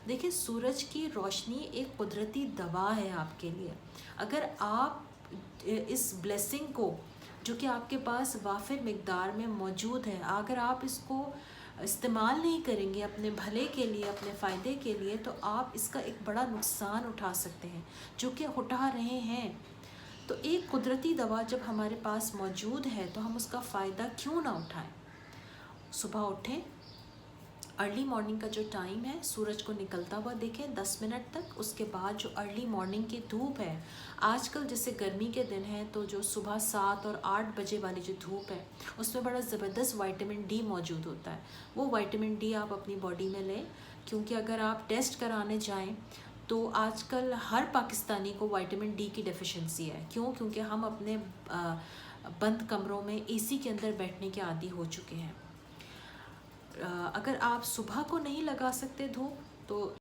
देखिए, सूरज की रोशनी एक कुदरती दवा है आपके लिए। अगर आप इस ब्लेसिंग को, जो कि आपके पास वाफिर मिकदार में मौजूद है, अगर आप इसको इस्तेमाल नहीं करेंगे अपने भले के लिए, अपने फ़ायदे के लिए, तो आप इसका एक बड़ा नुकसान उठा सकते हैं, जो कि उठा रहे हैं। तो एक कुदरती दवा जब हमारे पास मौजूद है तो हम उसका फ़ायदा क्यों ना उठाएं। सुबह उठें, अर्ली मॉर्निंग का जो टाइम है, सूरज को निकलता हुआ देखें 10 मिनट तक। उसके बाद जो अर्ली मॉर्निंग की धूप है, आजकल जैसे गर्मी के दिन हैं तो जो सुबह 7 और 8 बजे वाली जो धूप है, उसमें बड़ा ज़बरदस्त विटामिन डी मौजूद होता है। वो विटामिन डी आप अपनी बॉडी में लें, क्योंकि अगर आप टेस्ट कराने जाएँ तो आजकल हर पाकिस्तानी को विटामिन डी की डेफिशिएंसी है। क्यों? क्योंकि हम अपने बंद कमरों में एसी के अंदर बैठने के आदी हो चुके हैं। अगर आप सुबह को नहीं लगा सकते धूप, तो